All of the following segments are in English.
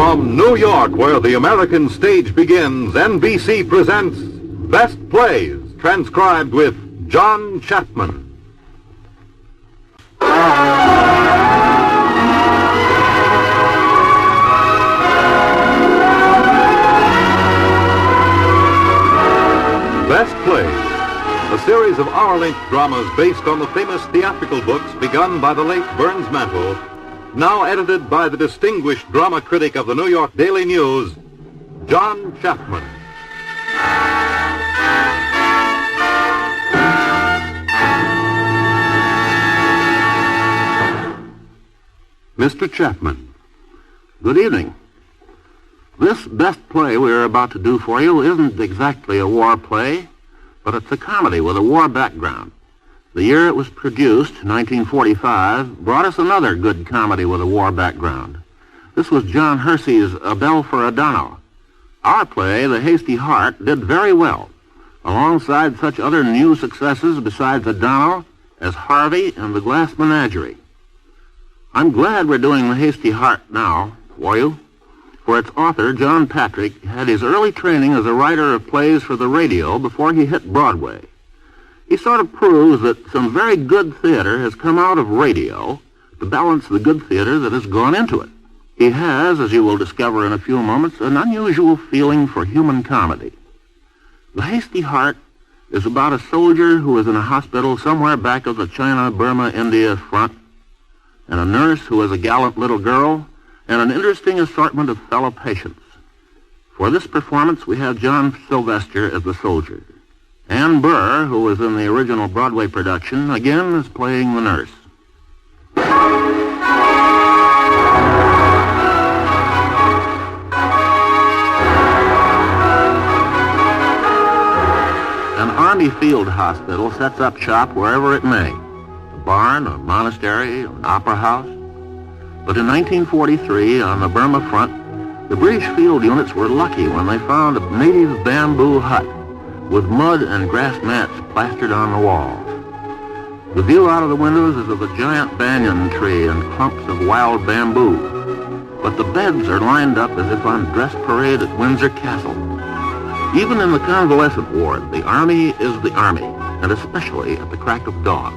From New York, where the American stage begins, NBC presents Best Plays, transcribed with John Chapman. Best Plays, a series of hour-length dramas based on the famous theatrical books begun by the late Burns Mantle, now edited by the distinguished drama critic of the New York Daily News, John Chapman. Mr. Chapman, good evening. This best play we are about to do for you isn't exactly a war play, but it's a comedy with a war background. The year it was produced, 1945, brought us another good comedy with a war background. This was John Hersey's A Bell for O'Donnell. Our play, The Hasty Heart, did very well, alongside such other new successes besides O'Donnell as Harvey and The Glass Menagerie. I'm glad we're doing The Hasty Heart now for you, for its author, John Patrick, had his early training as a writer of plays for the radio before he hit Broadway. He sort of proves that some very good theater has come out of radio to balance the good theater that has gone into it. He has, as you will discover in a few moments, an unusual feeling for human comedy. The Hasty Heart is about a soldier who is in a hospital somewhere back of the China-Burma-India front, and a nurse who is a gallant little girl, and an interesting assortment of fellow patients. For this performance, we have John Sylvester as the soldier. Ann Burr, who was in the original Broadway production, again is playing the nurse. An Army field hospital sets up shop wherever it may. A barn, a monastery, an opera house. But in 1943, on the Burma front, the British field units were lucky when they found a native bamboo hut with mud and grass mats plastered on the walls. The view out of the windows is of a giant banyan tree and clumps of wild bamboo. But the beds are lined up as if on dress parade at Windsor Castle. Even in the convalescent ward, the Army is the Army, and especially at the crack of dawn.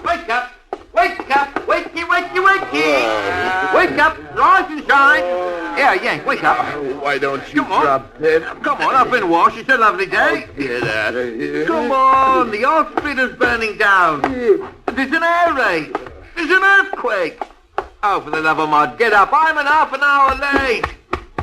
Wake up! Wake up! Wakey, wakey, wakey! Wake up! Rise and shine! Here, Yank, wake up. Why don't you drop dead? Come on, up and wash. It's a lovely day. Get out of here. Come on, the hospital's burning down. There's an air raid. There's an earthquake. Oh, for the love of God, get up. I'm an half an hour late.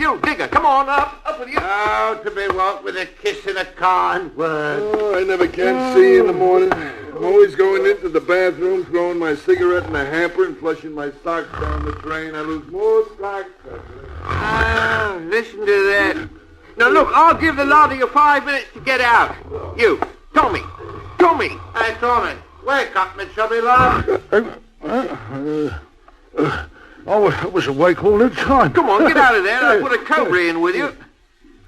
You, Digger, come on, up. Up with you. Oh, to be what with a kiss and a kind word. Oh, I never can see in the morning. I'm always going into the bathroom, throwing my cigarette in the hamper and flushing my socks down the drain. I lose more socks. Oh, listen to that. Now, look, I'll give the lot of you 5 minutes to get out. You, Tommy. Hey, Tommy, wake up, me chubby love. I was awake all the time. Come on, get out of there. I'll put a cobra in with you.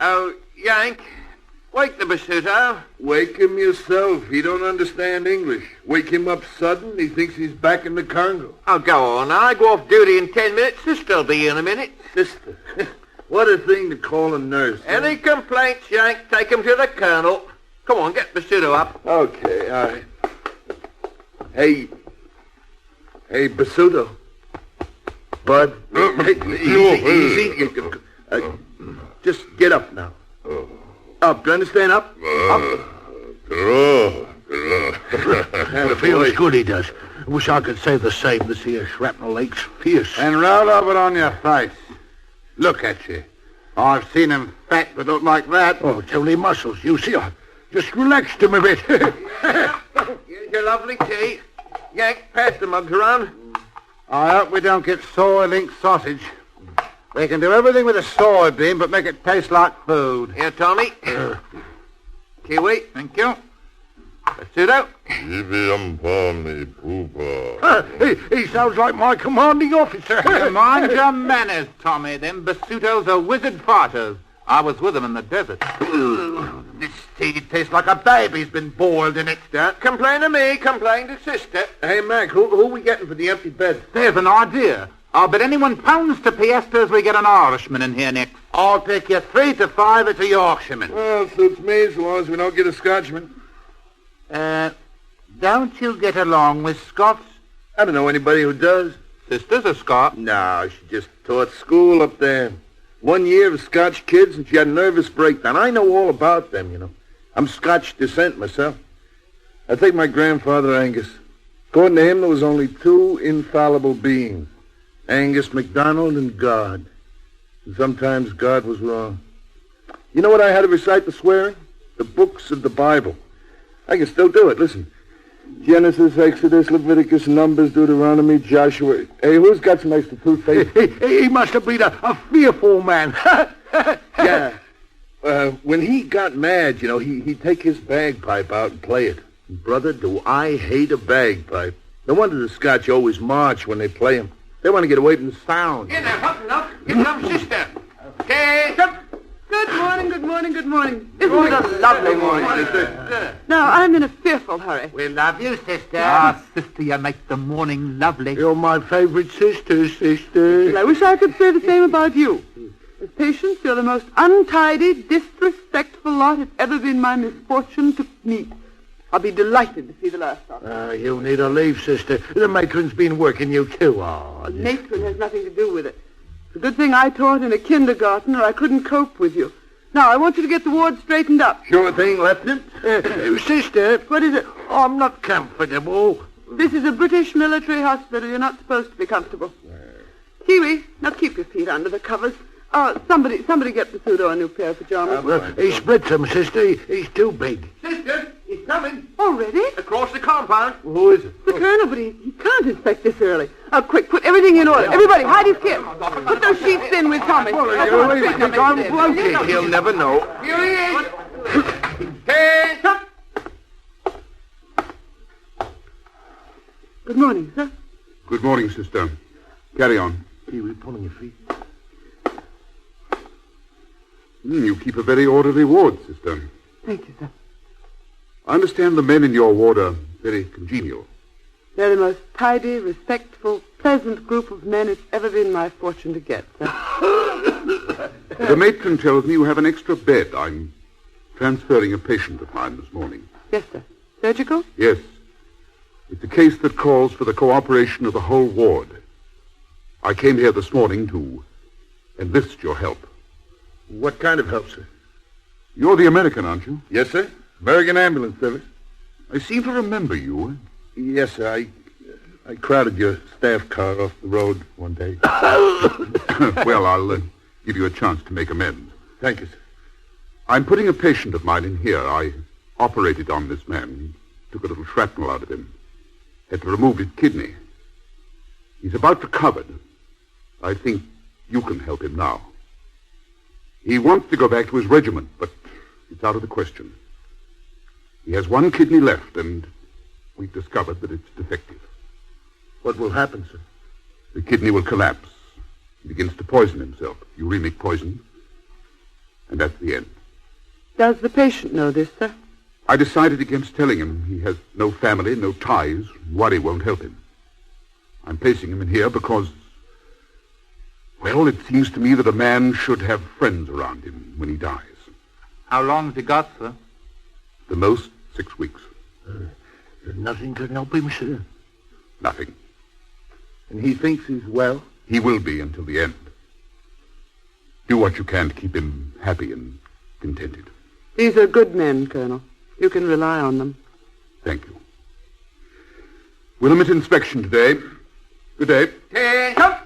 Oh, Yank, wake the Basuto. Wake him yourself. He don't understand English. Wake him up sudden. He thinks he's back in the Congo. Oh, go on. I go off duty in 10 minutes. Sister'll be in a minute. Sister. What a thing to call a nurse. Any complaints, Yank, take 'em to the colonel. Come on, get Basuto up. Okay, all right. Hey, Basuto. Bud, easy. Just get up now. Up, do you understand? Up. It feels good, he does. Wish I could say the same. This here shrapnel ache's fierce. And roll over on your face. Look at you. I've seen him fat, but not like that. Oh, it's only muscles. You see, I just relaxed him a bit. Here's your lovely tea. Yank, pass the mugs around. I hope we don't get soy-link sausage. They can do everything with a soybean, but make it taste like food. Here, Tommy. Kiwi. Thank you. Basuto. He sounds like my commanding officer. Mind your manners, Tommy. Them Basutos are wizard fighters. I was with them in the desert. This tea tastes like a baby's been boiled in it. Don't complain to me, complain to sister. Hey, Mac, who are we getting for the empty bed? There's an idea. I'll bet anyone pounds to Piesta as we get an Irishman in here next. I'll take you 3 to 5. It's a Yorkshireman. Well, suits me so long as we don't get a Scotchman. Don't you get along with Scots? I don't know anybody who does. Sister's a Scot. No, she just taught school up there. 1 year of Scotch kids, and she had a nervous breakdown. I know all about them, you know. I'm Scotch descent myself. I take my grandfather, Angus. According to him, there was only 2 infallible beings. Angus MacDonald and God. And sometimes God was wrong. You know what I had to recite the swearing? The books of the Bible. I can still do it. Listen. Genesis, Exodus, Leviticus, Numbers, Deuteronomy, Joshua. Hey, who's got some extra toothpaste? He must have been a fearful man. Yeah. When he got mad, you know, he'd take his bagpipe out and play it. And brother, do I hate a bagpipe. No wonder the Scotch always march when they play him. They want to get away from the sound. Here now, button up. Get some, sister. Okay. Good morning, good morning, good morning. Isn't it a lovely morning, sister? Now, I'm in a fearful hurry. We love you, sister. Ah, sister, you make the morning lovely. You're my favorite sister. I wish I could say the same about you. As patients, you're the most untidy, disrespectful lot it's ever been my misfortune to meet. I'll be delighted to see the last of it. You need a leave, sister. The matron's been working you too hard. Matron has nothing to do with it. It's a good thing I taught in a kindergarten or I couldn't cope with you. Now, I want you to get the ward straightened up. Sure thing, Lieutenant. Sister, What is it? I'm not comfortable. This is a British military hospital. You're not supposed to be comfortable. Kiwi, now keep your feet under the covers. Somebody get Pseudo a new pair of pajamas. He splits them, sister. He's too big. Sister, he's coming. Already? Across the compound. Who is it? The colonel, but he can't inspect this early. Quick, put everything in order. Everybody, hide his kit. Put those sheets in with Tommy. I'm floating. He'll never know. Here he is. Hands up. Good morning, sir. Good morning, sister. Carry on. Kiwi, pulling your feet. You keep a very orderly ward, sister. Thank you, sir. I understand the men in your ward are very congenial. They're the most tidy, respectful, pleasant group of men it's ever been my fortune to get, sir. The matron tells me you have an extra bed. I'm transferring a patient of mine this morning. Yes, sir. Surgical? Yes. It's a case that calls for the cooperation of the whole ward. I came here this morning to enlist your help. What kind of help, sir? You're the American, aren't you? Yes, sir. American Ambulance Service. I seem to remember you. Yes, sir. I crowded your staff car off the road one day. Well, I'll give you a chance to make amends. Thank you, sir. I'm putting a patient of mine in here. I operated on this man. He took a little shrapnel out of him. Had to remove his kidney. He's about recovered. I think you can help him now. He wants to go back to his regiment, but it's out of the question. He has one kidney left, and we've discovered that it's defective. What will happen, sir? The kidney will collapse. He begins to poison himself. Uremic poison. And that's the end. Does the patient know this, sir? I decided against telling him. He has no family, no ties. Worry won't help him. I'm placing him in here because, well, it seems to me that a man should have friends around him when he dies. How long's he got, sir? The most, 6 weeks. Nothing can help him, sir. Nothing. And he thinks he's well? He will be until the end. Do what you can to keep him happy and contented. These are good men, Colonel. You can rely on them. Thank you. We'll omit inspection today. Good day. Hands up.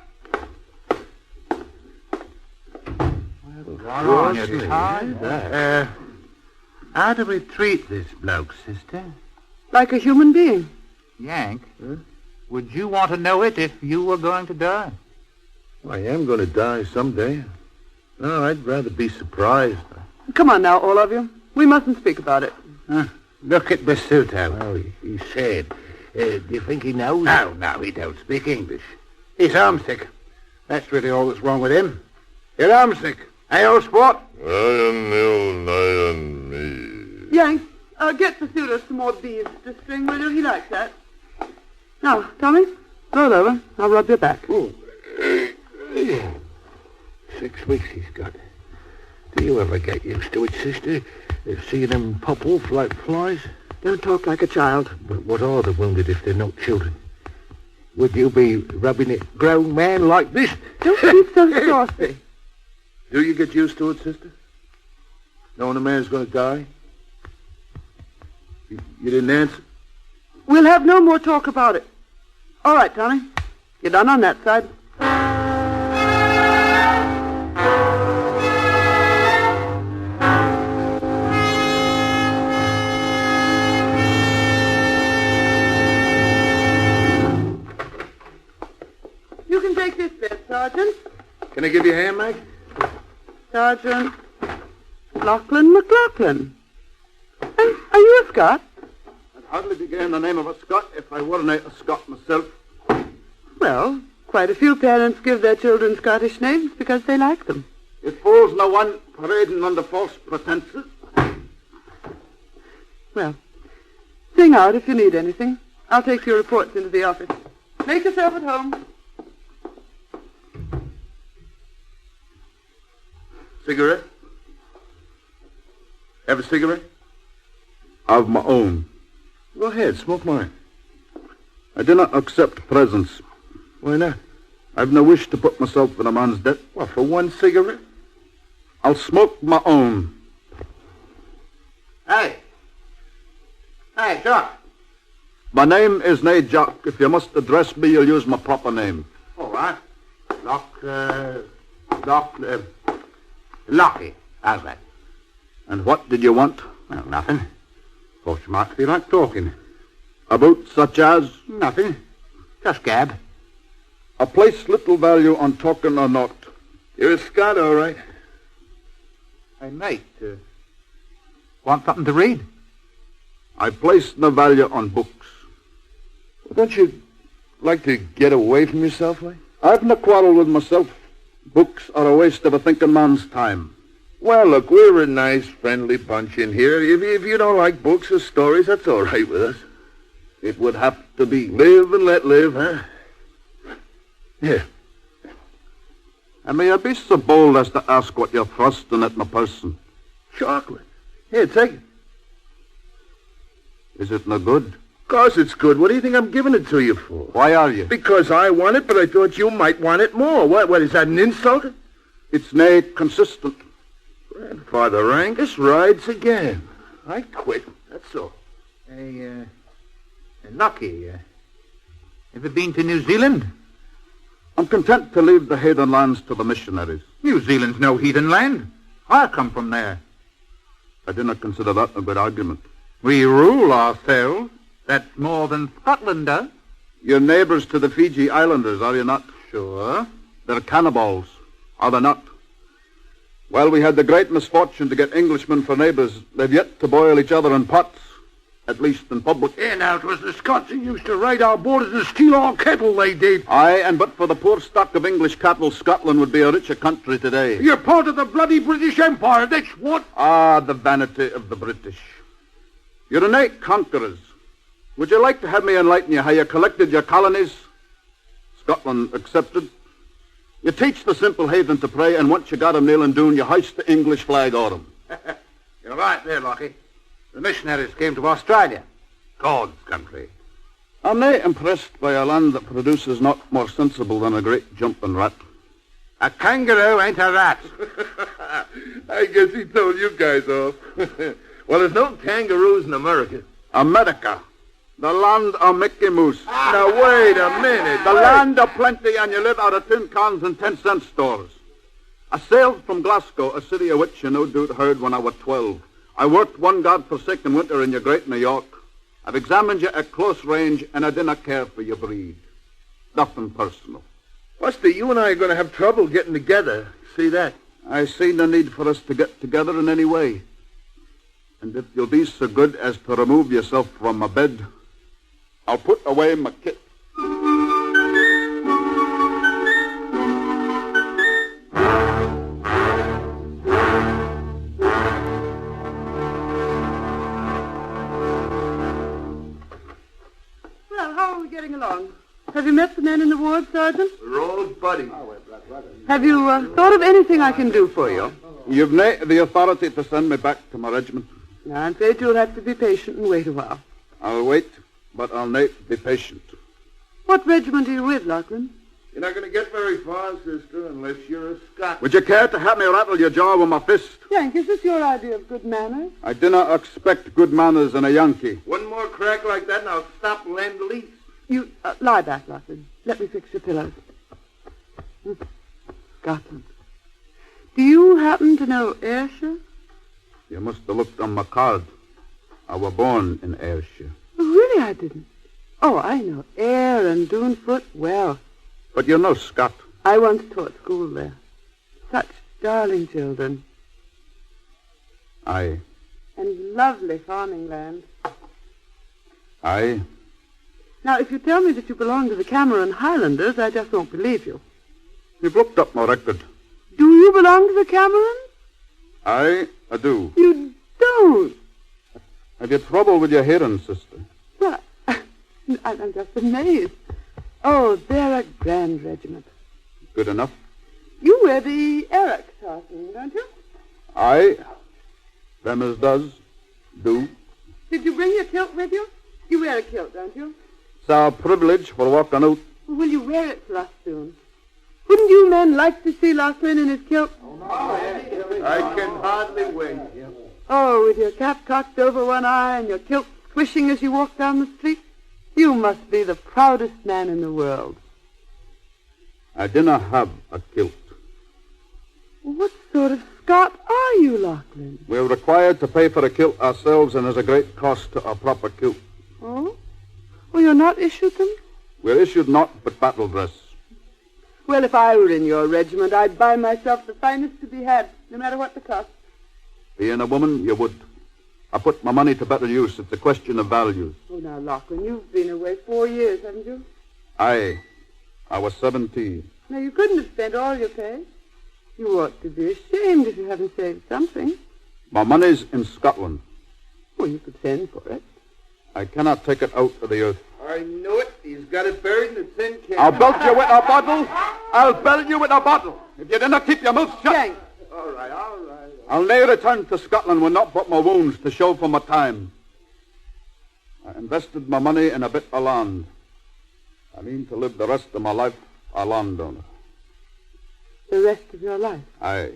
How do we treat this bloke, sister? Like a human being. Yank, would you want to know it if you were going to die? I am going to die someday. No, I'd rather be surprised. Come on now, all of you. We mustn't speak about it. Look at Basuto. Oh, he's sad. Do you think he knows? No, he don't speak English. He's homesick. That's really all that's wrong with him. You're homesick. Hey, old sport. Yank, get Pseudo some more beads to string, will you? He likes that. Now, Tommy, roll over. I'll rub your back. Ooh. Yeah. 6 weeks he's got. Do you ever get used to it, sister? Seeing them pop off like flies? Don't talk like a child. But what are the wounded if they're not children? Would you be rubbing it grown man like this? Don't be so saucy. Do you get used to it, sister? Knowing a man's going to die? You didn't answer? We'll have no more talk about it. All right, Tommy. You're done on that side. You can take this bed, Sergeant. Can I give you a hand, Mike? Sergeant Lachlan McLaughlin. And are you a Scot? I'd hardly be in the name of a Scot if I weren't a Scot myself. Well, quite a few parents give their children Scottish names because they like them. It fools no one parading under false pretenses. Well, sing out if you need anything. I'll take your reports into the office. Make yourself at home. Cigarette? Have a cigarette? Of my own. Go ahead, smoke mine. I do not accept presents. Why not? I've no wish to put myself in a man's debt. What, for one cigarette? I'll smoke my own. Hey, Jock. My name is nae Jock. If you must address me, you'll use my proper name. All right. Lockie. How's that? And what did you want? Well, nothing. Thought you might feel like talking. About such as? Nothing. Just gab. I place little value on talking or not. You're a Scot, all right. Hey, mate, want something to read? I place no value on books. Well, don't you like to get away from yourself, like? I've no quarrel with myself. Books are a waste of a thinking man's time. Well, look, we're a nice, friendly bunch in here. If you don't like books or stories, that's all right with us. It would have to be. Live and let live, huh? Here. And may I be so bold as to ask what you're thrusting at my person? Chocolate. Here, take it. Is it no good? Of course it's good. What do you think I'm giving it to you for? Why are you? Because I want it, but I thought you might want it more. What is that, an insult? It's nae consistent. Grandfather Angus rides again. I quit, that's all. Hey, Lockie, ever been to New Zealand? I'm content to leave the heathen lands to the missionaries. New Zealand's no heathen land. I come from there. I do not consider that a good argument. We rule ourselves. That's more than Scotland does. You're neighbours to the Fiji Islanders, are you not? Sure. They're cannibals, are they not? Well, we had the great misfortune to get Englishmen for neighbours. They've yet to boil each other in pots, at least in public. Yeah, now, it was the Scots who used to raid our borders and steal our cattle, they did. Aye, and but for the poor stock of English cattle, Scotland would be a richer country today. You're part of the bloody British Empire, that's what. Ah, the vanity of the British. You're innate conquerors. Would you like to have me enlighten you how you collected your colonies? Scotland accepted. You teach the simple heathen to pray, and once you got 'em kneeling down, you hoist the English flag on 'em. You're right there, Lockie. The missionaries came to Australia. God's country. I'm nae impressed by a land that produces not more sensible than a great jumping rat. A kangaroo ain't a rat. I guess he told you guys off. Well, there's no kangaroos in America. America, the land of Mickey Mouse. Now, wait a minute. The land of plenty, and you live out of tin cans and 10-cent stores. I sailed from Glasgow, a city of which you no doubt heard when I was 12. I worked one godforsaken winter in your great New York. I've examined you at close range, and I do not care for your breed. Nothing personal. Buster, you and I are going to have trouble getting together. See that? I see no need for us to get together in any way. And if you'll be so good as to remove yourself from my bed, I'll put away my kit. Well, how are we getting along? Have you met the men in the ward, Sergeant? We're all buddies. Oh, we're Have you thought of anything I can do for you? You've the authority to send me back to my regiment. No, I'm afraid you'll have to be patient and wait a while. I'll wait, but I'll be patient. What regiment are you with, Lachlan? You're not going to get very far, sister, unless you're a Scot. Would you care to have me rattle your jaw with my fist? Yank, is this your idea of good manners? I do not expect good manners in a Yankee. One more crack like that and I'll stop Lend-Lease. You lie back, Lachlan. Let me fix your pillows. Scotland. Do you happen to know Ayrshire? You must have looked on my card. I was born in Ayrshire. Oh, really, I didn't. Oh, I know Ayr and Doonfoot well. But you're no Scot. I once taught school there. Such darling children. Aye. And lovely farming land. Aye. Now, if you tell me that you belong to the Cameron Highlanders, I just won't believe you. You've looked up my record. Do you belong to the Camerons? Aye, I do. You don't. Have you trouble with your hearing, sister? What? I'm just amazed. Oh, they're a grand regiment. Good enough. You wear the Eric tartan, don't you? Aye. Them as do. Did you bring your kilt with you? You wear a kilt, don't you? It's our privilege for walking out. Will you wear it for us soon? Wouldn't you men like to see Lachlan in his kilt? I can hardly wait. Oh, with your cap cocked over one eye and your kilt squishing as you walk down the street? You must be the proudest man in the world. I do not have a kilt. What sort of Scot are you, Lachlan? We're required to pay for a kilt ourselves, and there's a great cost to a proper kilt. Oh? Well, you're not issued them? We're issued naught but battle dress. Well, if I were in your regiment, I'd buy myself the finest to be had, no matter what the cost. Being a woman, you would. I put my money to better use. It's a question of values. Oh, now, Lachlan, you've been away 4 years, haven't you? Aye. I was 17. Now, you couldn't have spent all your pay. You ought to be ashamed if you haven't saved something. My money's in Scotland. Well, you could send for it. I cannot take it out of the earth. I knew it. He's got it buried in the tin can. I'll belt you with a bottle. I'll belt you with a bottle. If you do not keep your mouth shut. Yank. All right. I'll ne'er return to Scotland with not but my wounds to show for my time. I invested my money in a bit of land. I mean to live the rest of my life a landowner. The rest of your life? Aye.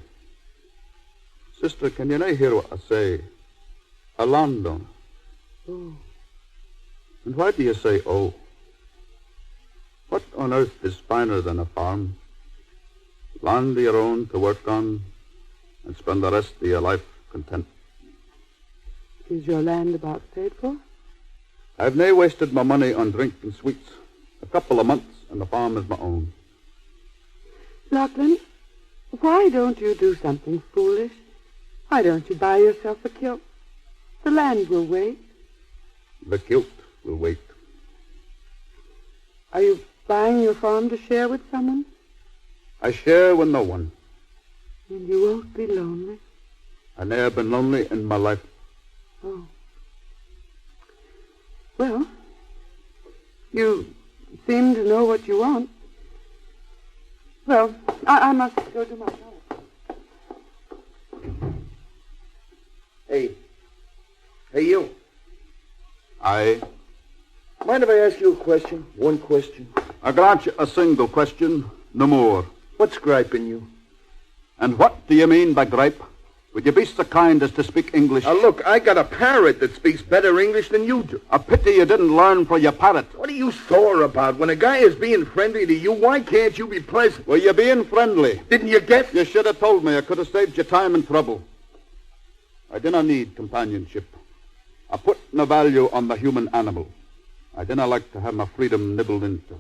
Sister, can you not hear what I say? A landowner. Oh. And why do you say, oh? What on earth is finer than a farm? Land of your own to work on and spend the rest of your life content. Is your land about paid for? I've nae wasted my money on drink and sweets. A couple of months and the farm is my own. Lachlan, why don't you do something foolish? Why don't you buy yourself a kilt? The land will wait. The kilt will wait. Are you buying your farm to share with someone? I share with no one. And you won't be lonely? I ne'er been lonely in my life. Oh. Well, you seem to know what you want. Well, I must go to my house. Hey, you. Aye. Mind if I ask you a question? One question. I grant you a single question, no more. What's griping you? And what do you mean by gripe? Would you be so kind as to speak English? Now, look, I got a parrot that speaks better English than you do. A pity you didn't learn for your parrot. What are you sore about? When a guy is being friendly to you, why can't you be pleasant? Well, you're being friendly. Didn't you get? You should have told me. I could have saved you time and trouble. I do not need companionship. I put no value on the human animal. I do not like to have my freedom nibbled into.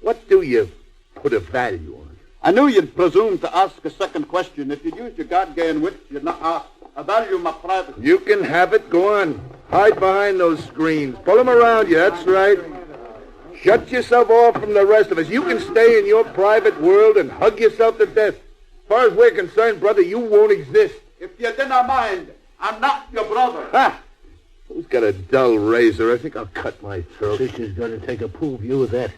What do you put a value on? I knew you'd presume to ask a second question. If you'd used your God-given wit, you'd not ask. I value my privacy. You can have it. Go on. Hide behind those screens. Pull them around you. That's right. Shut yourself off from the rest of us. You can stay in your private world and hug yourself to death. As far as we're concerned, brother, you won't exist. If you do not mind, I'm not your brother. Ha! Who's got a dull razor? I think I'll cut my throat. Sister's going to take a pool view of that.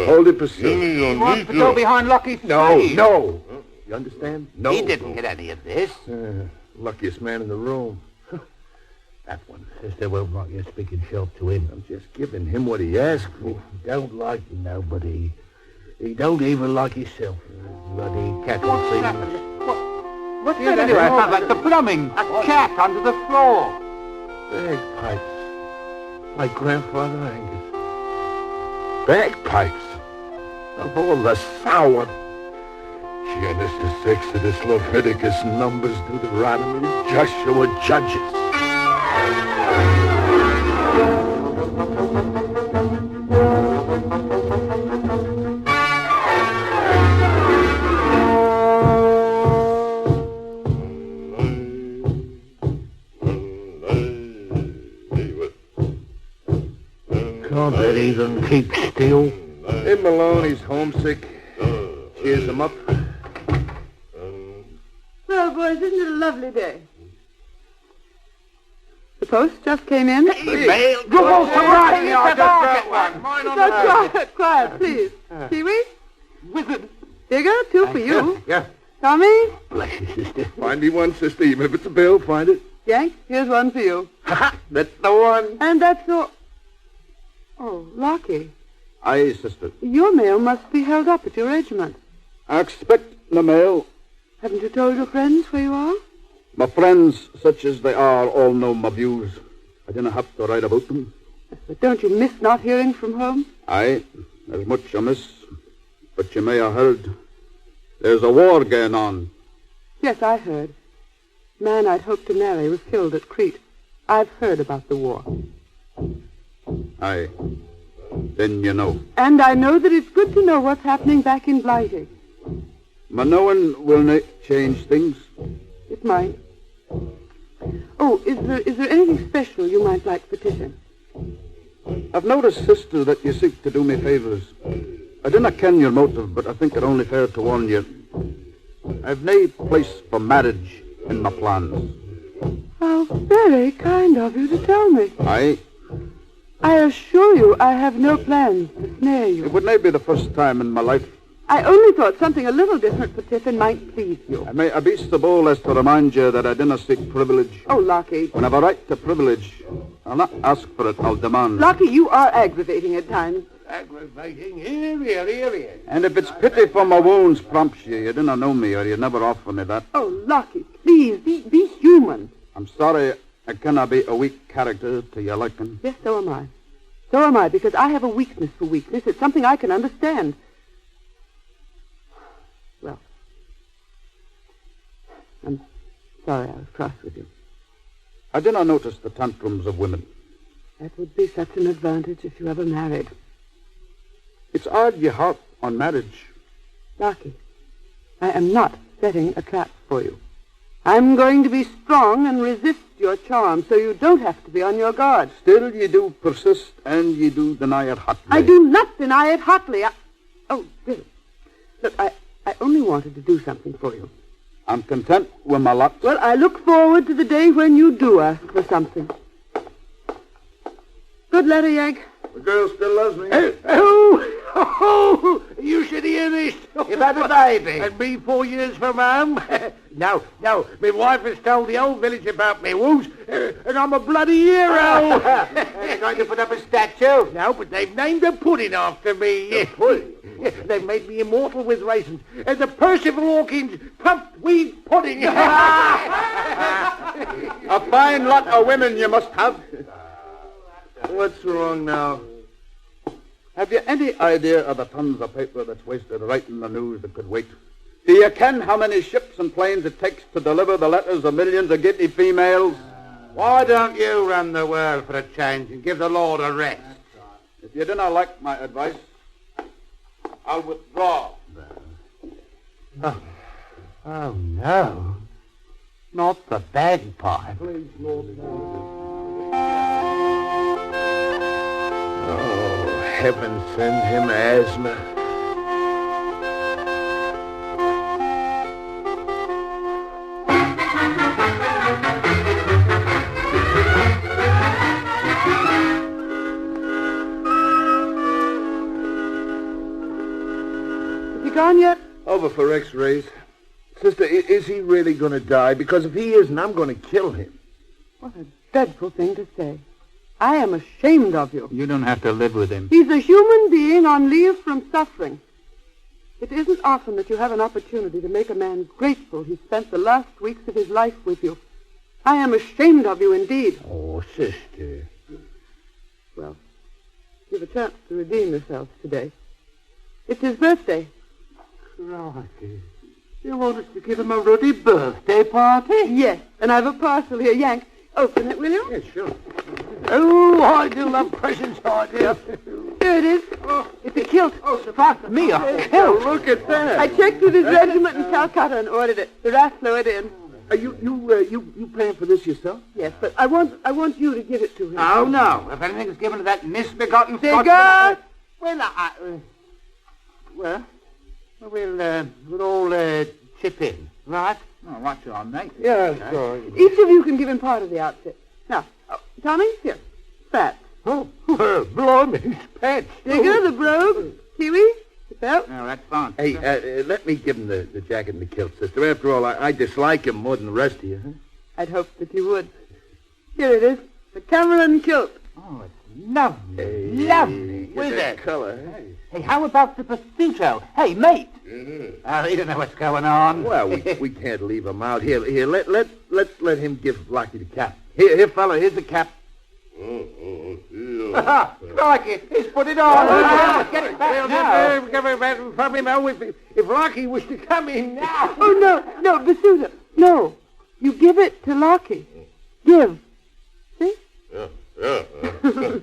Hold it, Priscilla. He wants to go behind Lucky's No, tree. no. You understand? No. He didn't get any of this. Luckiest man in the room. That one. Sister won't want you speaking shelf to him. I'm just giving him what he asked for. He don't like you now, but he don't even like himself. Bloody cat won't see him. What's that anyway? It sounds like the plumbing. A cat under the floor. Bagpipes. Like Grandfather Angus. Bagpipes. Of all the sour. Genesis, Exodus, Leviticus, Numbers, Deuteronomy, Joshua, Judges. Can't that even keep still? Hey, Malone, he's homesick. Cheers him up. Well, boys, isn't it a lovely day? The post just came in. Mail. Go right here. I'll just get one. Mine on the So quiet, please. Pee-wee? Wizard. Digger, 2 for you. Yeah. Tommy? Bless you, sister. Find me one, sister. Even if it's a bill, find it. Yank, here's 1 for you. That's the one. And that's all. Oh, Lockie, Aye, sister. your mail must be held up at your regiment. I expect the mail. Haven't you told your friends where you are? My friends, such as they are, all know my views. I didn't have to write about them. But don't you miss not hearing from home? Aye, there's much I miss. But you may have heard. There's a war going on. Yes, I heard. Man I'd hoped to marry was killed at Crete. I've heard about the war. Aye. Then you know. And I know that it's good to know what's happening back in Blighty. My knowing will not change things. It might. Oh, is there anything special you might like for Tiffin? I've noticed, sister, that you seek to do me favours. I dinna ken your motive, but I think it only fair to warn you. I've nae place for marriage in my plans. How very kind of you to tell me. Aye. I assure you I have no plans to snare It you. would not be the first time in my life. I only thought something a little different for Tiffin might please you. I may be so bold as to remind you that I dinna seek privilege. Oh, Lockie. When I've a right to privilege, I'll not ask for it, I'll demand. Lockie, you are aggravating at times. Aggravating. Here. And if it's pity for my wounds prompts you, you dinna know me or you'd never offer me that. Oh, Lockie, please, be human. I'm sorry I cannot be a weak character to your liking. Yes, so am I. So am I, because I have a weakness for weakness. It's something I can understand. Well, I'm sorry I was cross with you. I did not notice the tantrums of women. That would be such an advantage if you ever married. It's odd you harp on marriage. Lockie, I am not setting a trap for you. I'm going to be strong and resist your charm, so you don't have to be on your guard. Still, you do persist and you do deny it hotly. I do not deny it hotly. Oh, Bill. Look, I only wanted to do something for you. I'm content with my lot. Well, I look forward to the day when you do ask for something. Good letter, Yank. The girl still loves me. Oh, you should hear this. You've had a baby. And me 4 years from home. No, my wife has told the whole village about me wounds, and I'm a bloody hero. They're going to put up a statue. No, but they've named a pudding after me. Pudding? They've made me immortal with raisins. And the Percival Hawkins pumped wheat pudding. A fine lot of women you must have. What's wrong now? Have you any idea of the tons of paper that's wasted writing the news that could wait? Do you ken how many ships and planes it takes to deliver the letters of millions of giddy females? Why don't you run the world for a change and give the Lord a rest? If you didn't like my advice, I'll withdraw. Oh, no. Not the bagpipe. Oh, heaven send him asthma. gone yet? Over for x-rays. Sister, is he really going to die? Because if he isn't, I'm going to kill him. What a dreadful thing to say. I am ashamed of you. You don't have to live with him. He's a human being on leave from suffering. It isn't often that you have an opportunity to make a man grateful he spent the last weeks of his life with you. I am ashamed of you indeed. Oh, sister. Well, you have a chance to redeem yourselves today. It's his birthday. Crikey. You want us to give him a ruddy birthday party? Yes, and I've a parcel here. Yank, open it, will you? Yes, sure. Oh, I do love presents, I do. Here it is. It's a kilt. Fuck me, a kilt. Look at that. I checked with his regiment in Calcutta and ordered it. The RAF flew it in. Are you paying for this yourself? Yes, but I want you to give it to him. Oh, no. If anything's given to that misbegotten Cigar! We'll all chip in, right? Oh, what's your name? Yeah, sorry. Each of you can give him part of the outfit. Now, Tommy, here. Fat. Oh, blimey, Patch. Digger, the brogue. Kiwi, the belt. No, that's fine. Hey, let me give him the jacket and the kilt, sister. After all, I dislike him more than the rest of you. Huh? I'd hoped that you would. Here it is. The Cameron kilt. Oh, it's lovely. Lovely. With that it. color. Hey, how about the Pursuito? Hey, mate. Oh, he don't know what's going on. Well, we can't leave him out. Here, let's let him give Lucky the cap. Here, fella, here's the cap. Crikey, he's put it on. Get it back now. Probably know if Lucky was to come in now. Oh, no, Basuda. No. You give it to Lucky. Give. See?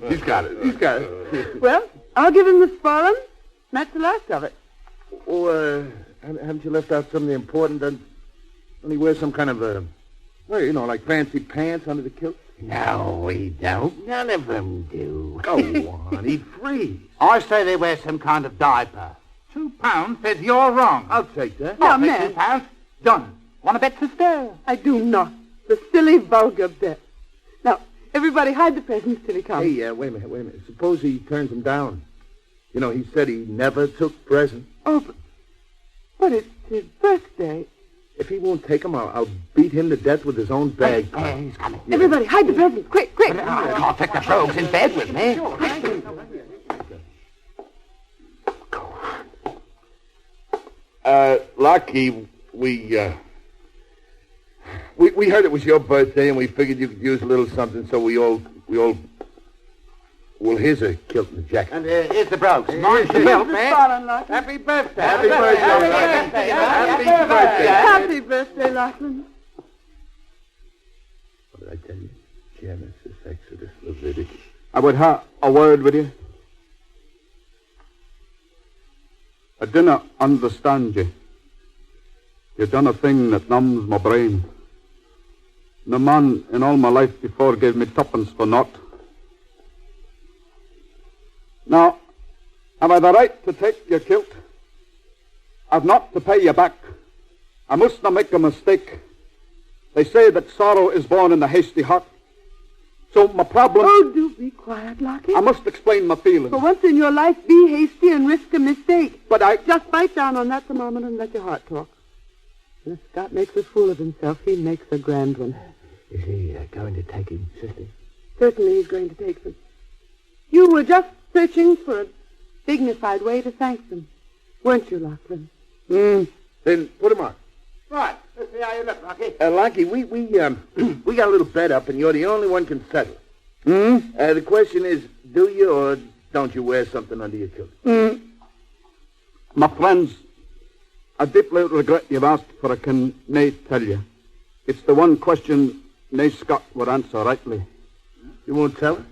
He's got it. Well, I'll give him the sporum. That's the last of it. Oh, haven't you left out some of the important? Doesn't he wear some kind of like fancy pants under the kilt? No, we don't. None of them do. Go on, he'd freeze. I say they wear some kind of diaper. £2 says you're wrong. I'll take that. Now, I'll take man. £2. Done. Want to bet, sister? I do not. The silly, vulgar bet. Now, everybody hide the presents till he comes. Hey, wait a minute. Suppose he turns them down. You know, he said he never took presents. Oh, but it's his birthday. If he won't take them, I'll beat him to death with his own bag. He's coming. Everybody hide the presents. Quick. I can't take the trogs in bed with me. Lucky, we heard it was your birthday, and we figured you could use a little something, so we all. Well, here's a kilt and a jacket. And here's the brogues. Mine's the belt, man. Lucky. Happy birthday. Happy birthday, Lucky. Happy birthday. Happy birthday, Lachlan. What did I tell you? Genesis, Exodus, Leviticus. I would have a word with you. I didn't understand you. You've done a thing that numbs my brain. No man in all my life before gave me tuppence for naught. Now, have I the right to take your kilt? I've not to pay you back. I must not make a mistake. They say that sorrow is born in the hasty heart. So my problem... Oh, do be quiet, Lucky. I must explain my feelings. For once in your life, be hasty and risk a mistake. But I... Just bite down on that thermometer and let your heart talk. And if Scott makes a fool of himself, he makes a grand one. Is he going to take him, sister? Certainly he's going to take them. You were just searching for a dignified way to thank them, weren't you, Lachlan? Then put him on. Right. Let's see how you look, Lucky. Lucky, we got a little bet up, and you're the only one can settle. The question is, do you or don't you wear something under your kilt? My friends, I deeply regret you've asked, for I can nae tell you. It's the one question nae Scot would answer rightly. You won't tell her?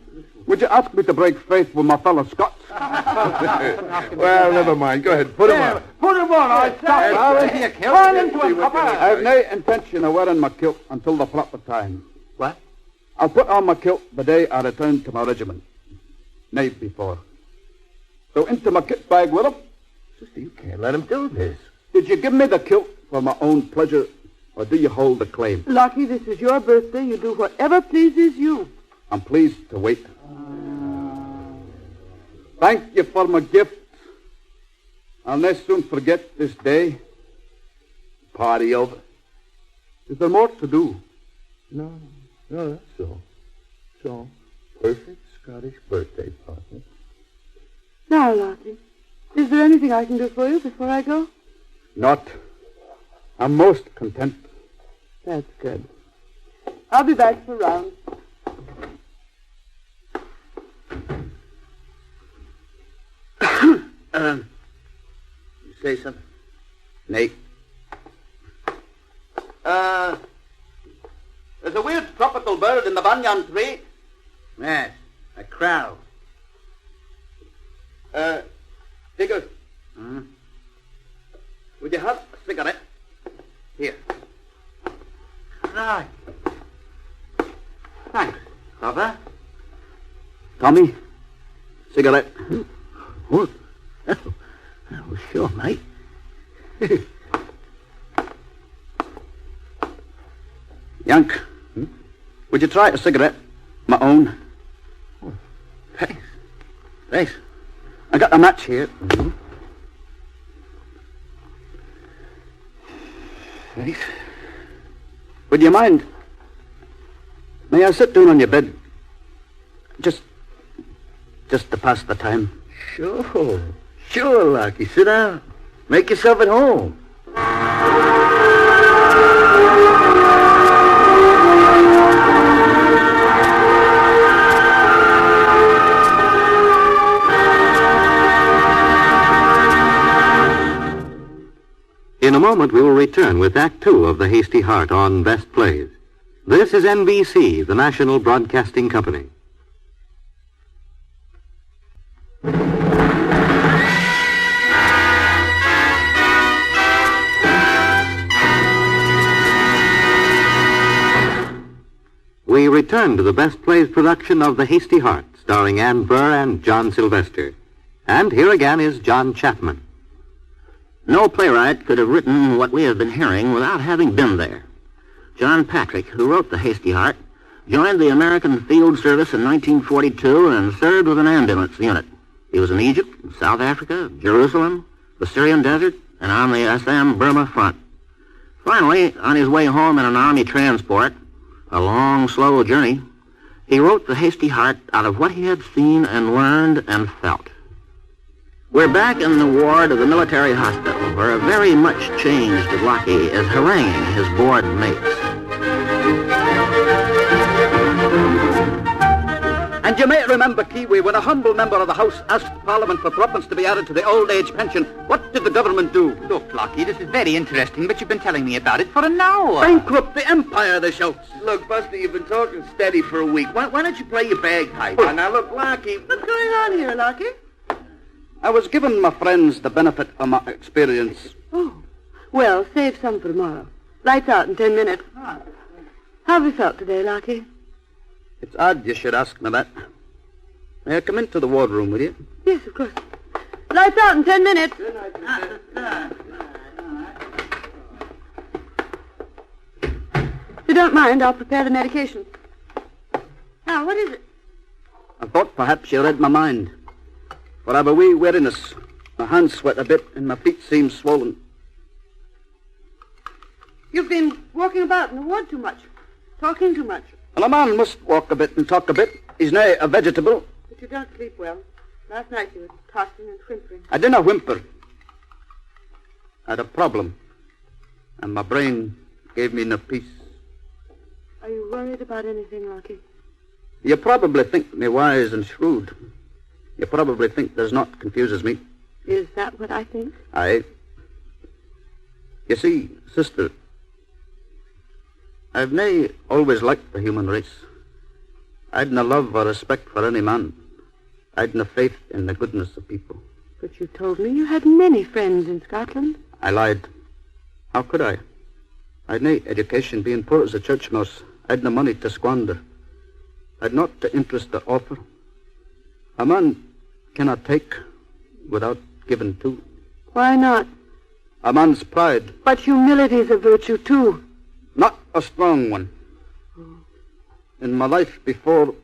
Would you ask me to break faith with my fellow Scots? Well, never mind. Go ahead. Put him on. Put him on, I stop. Into your kilt. Turn into a copper. I have no intention of wearing my kilt until the proper time. What? I'll put on my kilt the day I return to my regiment. Night before. So into my kit bag with him. Sister, you can't let him do this. Did you give me the kilt for my own pleasure, or do you hold the claim? Lucky, this is your birthday. You do whatever pleases you. I'm pleased to wait. Thank you for my gift. I'll not soon forget this day. Party over. Is there more to do? No, that's all. So, perfect Scottish birthday party. Now, Lottie, is there anything I can do for you before I go? Not. I'm most content. That's good. I'll be back for rounds. You say something? Nay. There's a weird tropical bird in the banyan tree. Yes, a crow. Digger. Would you have a cigarette? Here. Right. Thanks, Father. Tommy, cigarette. What? Oh, sure, mate. Yank, would you try a cigarette? My own. Thanks. Thanks. I got a match here. Thanks. Would you mind? May I sit down on your bed? Just to pass the time. Sure, Lucky. Sit down. Make yourself at home. In a moment, we will return with Act Two of The Hasty Heart on Best Plays. This is NBC, the National Broadcasting Company. We return to the Best Plays production of The Hasty Heart, starring Ann Burr and John Sylvester. And here again is John Chapman. No playwright could have written what we have been hearing without having been there. John Patrick, who wrote The Hasty Heart, joined the American Field Service in 1942 and served with an ambulance unit. He was in Egypt, South Africa, Jerusalem, the Syrian desert, and on the Assam-Burma front. Finally, on his way home in an army transport, a long, slow journey, he wrote The Hasty Heart out of what he had seen and learned and felt. We're back in the ward of the military hospital, where a very much changed Lockie is haranguing his bored mates. And you may remember, Kiwi, when a humble member of the House asked Parliament for twopence to be added to the old age pension, what did the government do? Look, Lockie, this is very interesting, but you've been telling me about it for an hour. Bankrupt the empire, the shouts. Look, Buster, you've been talking steady for a week. Why don't you play your bagpipe? Now, look, Lockie. What's going on here, Lockie? I was giving my friends the benefit of my experience. Oh, well, save some for tomorrow. Lights out in 10 minutes. How have you felt today, Lockie? It's odd you should ask me that. May I come into the wardroom with you? Yes, of course. Lights out in 10 minutes. If you don't mind, I'll prepare the medication. Now, what is it? I thought perhaps you read my mind. For I have a wee weariness. My hands sweat a bit and my feet seem swollen. You've been walking about in the ward too much. Talking too much. Well, a man must walk a bit and talk a bit. He's now a vegetable. But you don't sleep well. Last night you were tossing and whimpering. I didn't whimper. I had a problem. And my brain gave me no peace. Are you worried about anything, Lockie? You probably think me wise and shrewd. You probably think there's naught confuses me. Is that what I think? Aye. You see, sister, I've nae always liked the human race. I'd no love or respect for any man. I'd no faith in the goodness of people. But you told me you had many friends in Scotland. I lied. How could I? I'd nae education, being poor as a church mouse. I'd no money to squander. I'd not the interest to offer. A man cannot take without giving too. Why not? A man's pride. But humility's a virtue, too. Not a strong one. In my life before,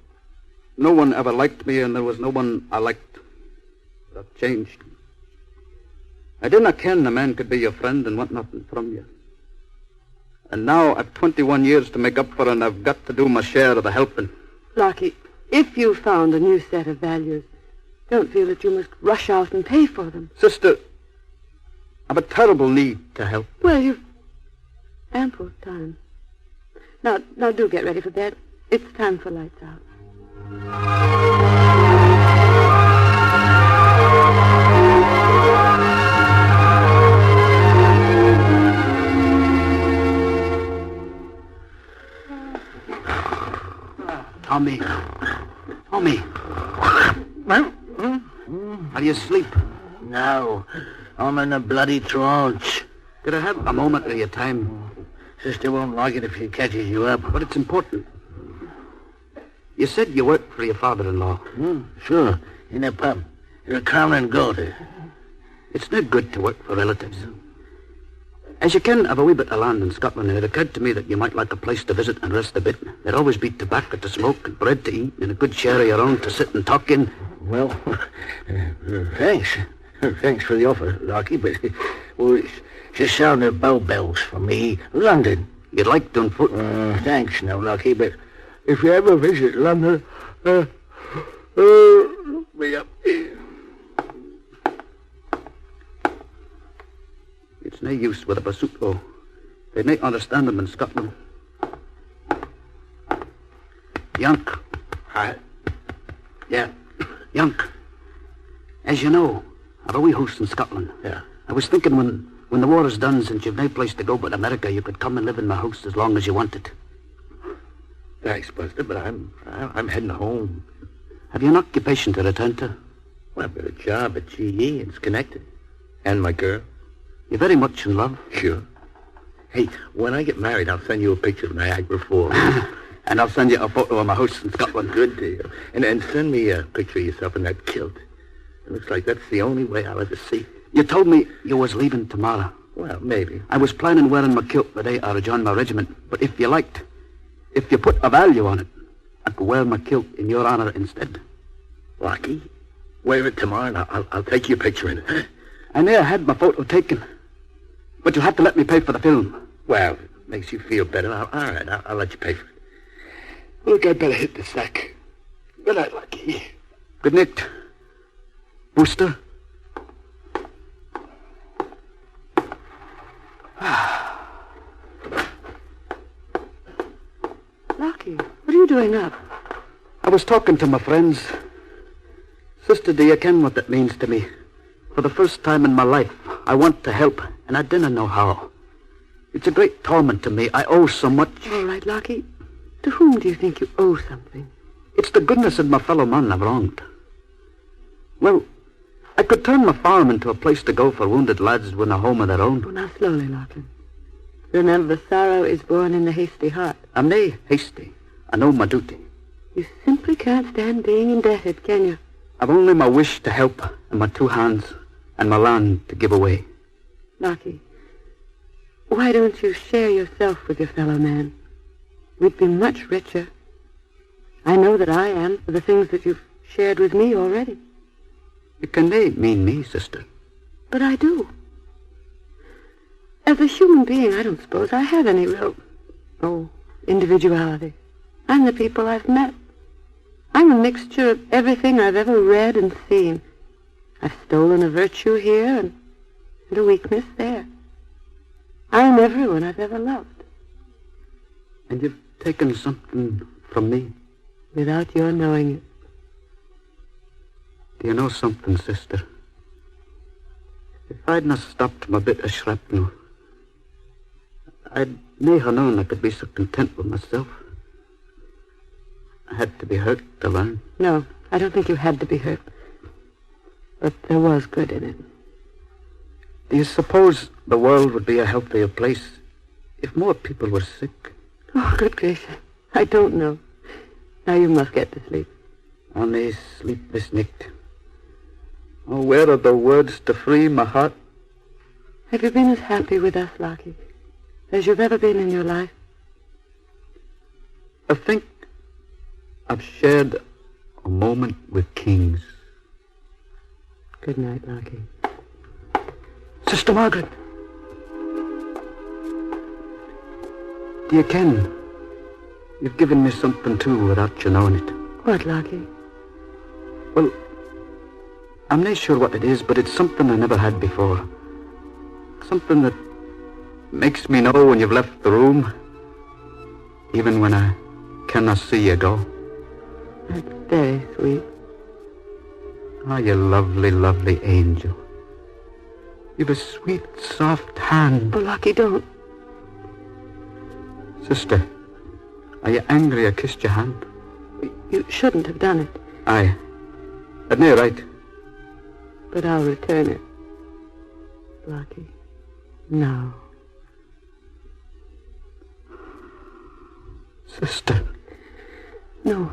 no one ever liked me, and there was no one I liked. That changed. I didn't ken a man could be your friend and want nothing from you. And now I've 21 years to make up for, and I've got to do my share of the helping. Lockie, if you found a new set of values, don't feel that you must rush out and pay for them. Sister, I've a terrible need to help. Well, you've ample time. Now do get ready for bed. It's time for lights out. Tommy. Are you asleep? No, I'm in a bloody trance. Could I have a moment of your time? Sister won't like it if she catches you up. But it's important. You said you worked for your father-in-law. Sure, in a pub. You're a crown and gold. It's no good to work for relatives. As you can have a wee bit of land in Scotland, and it occurred to me that you might like a place to visit and rest a bit. There'd always be tobacco to smoke and bread to eat and a good share of your own to sit and talk in. Well, thanks. Thanks for the offer, Lockie, but it's just sounded bow bells for me. London. You'd like to on foot? Thanks, no, Lockie, but if you ever visit London, look me up. It's no use with a bazooka. They may understand them in Scotland. Yank. Hi. Yeah, Yank. As you know, I've a wee house in Scotland. Yeah. I was thinking when the war is done, since you've no place to go but America, you could come and live in my house as long as you wanted. Thanks, Buster, but I'm heading home. Have you an occupation to return to? Well, I've got a job at GE. It's connected. And my girl. You're very much in love. Sure. Hey, when I get married, I'll send you a picture of Niagara Falls. And I'll send you a photo of my house in Scotland. Good deal. And send me a picture of yourself in that kilt. It looks like that's the only way I'll ever see. You told me you was leaving tomorrow. Well, maybe. I was planning wearing my kilt the day I rejoined my regiment. But if you liked, if you put a value on it, I could wear my kilt in your honor instead. Lockie, wear it tomorrow and I'll take your picture in it. I never had my photo taken. But you'll have to let me pay for the film. Well, if it makes you feel better, all right, I'll let you pay for it. Look, I better hit the sack. Good night, Lockie. Good night, Booster. Lockie, what are you doing up? I was talking to my friends. Sister, do you ken what that means to me? For the first time in my life, I want to help, and I didn't know how. It's a great torment to me. I owe so much. All right, Lockie. To whom do you think you owe something? It's the goodness of my fellow man I've wronged. Well, I could turn my farm into a place to go for wounded lads with a home of their own. Oh, now slowly, Lockie. Remember, sorrow is born in the hasty heart. I'm nae hasty. I know my duty. You simply can't stand being indebted, can you? I've only my wish to help and my two hands and my land to give away. Lockie, why don't you share yourself with your fellow man? We'd be much richer. I know that I am for the things that you've shared with me already. You can nae mean me, sister. But I do. As a human being, I don't suppose I have any real, individuality. I'm the people I've met. I'm a mixture of everything I've ever read and seen. I've stolen a virtue here and a weakness there. I'm everyone I've ever loved. And you've taken something from me? Without your knowing it. Do you know something, sister? If I'd not stopped my bit of shrapnel, I'd never known I could be so content with myself. I had to be hurt to learn. No, I don't think you had to be hurt. But there was good in it. Do you suppose the world would be a healthier place if more people were sick? Oh, good gracious. I don't know. Now you must get to sleep. Only sleep this night. Oh, where are the words to free my heart? Have you been as happy with us, Lockie, as you've ever been in your life? I think I've shared a moment with kings. Good night, Lockie. Sister Margaret. Do you ken? You've given me something too without you knowing it. What, Lockie? Well, I'm not sure what it is, but it's something I never had before. Something that makes me know when you've left the room, even when I cannot see you go. That's very sweet. Oh, you lovely, lovely angel. You've a sweet, soft hand. Oh, Lockie, don't. Sister, are you angry I kissed your hand? You shouldn't have done it. Aye. I'd no right. But I'll return it. Lockie. No. Sister. No,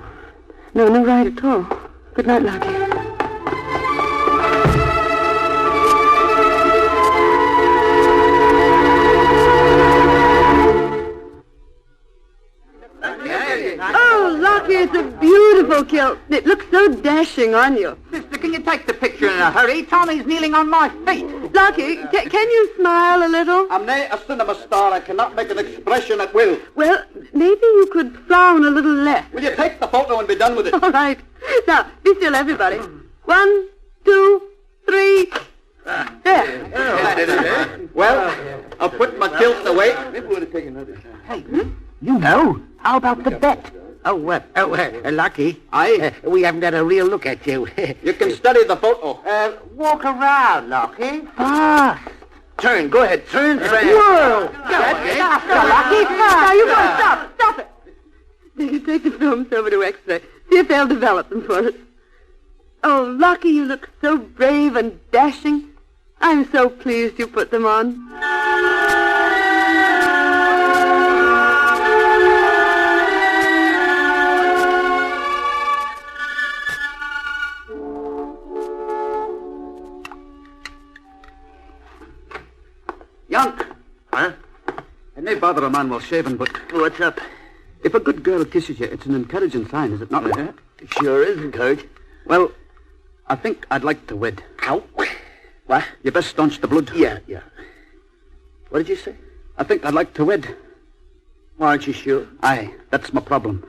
right at all. Good night, Lockie. Oh, Lockie, it's a beautiful kilt. It looks so dashing on you. Sister, can you take the picture in a hurry? Tommy's kneeling on my feet. Lockie, can you smile a little? I'm nae a cinema star. I cannot make an expression at will. Well, maybe you could frown a little less. Will you take the photo and be done with it? All right. Now, be still, everybody. 1, 2, 3. There. Well, I'll put my kilt away. Maybe we ought to take another shot. Hey, you know, how about the bet? Oh, what? Oh, Lucky. Aye. We haven't had a real look at you. You can study the photo. Walk around, Lockie. Turn. Go ahead. Turn fast. Whoa! Faster, Lockie, Now, you gotta stop. Stop it. You take the films over to X-ray. See if they'll develop them for us. Oh, Lockie, you look so brave and dashing. I'm so pleased you put them on. Young. Huh? It may bother a man while shaving, but What's up? if a good girl kisses you, it's an encouraging sign, is it not? Sure is encouraged. Well, I think I'd like to wed. Ow. What? You best staunch the blood. Yeah. What did you say? I think I'd like to wed. Well, aren't you sure? Aye, that's my problem.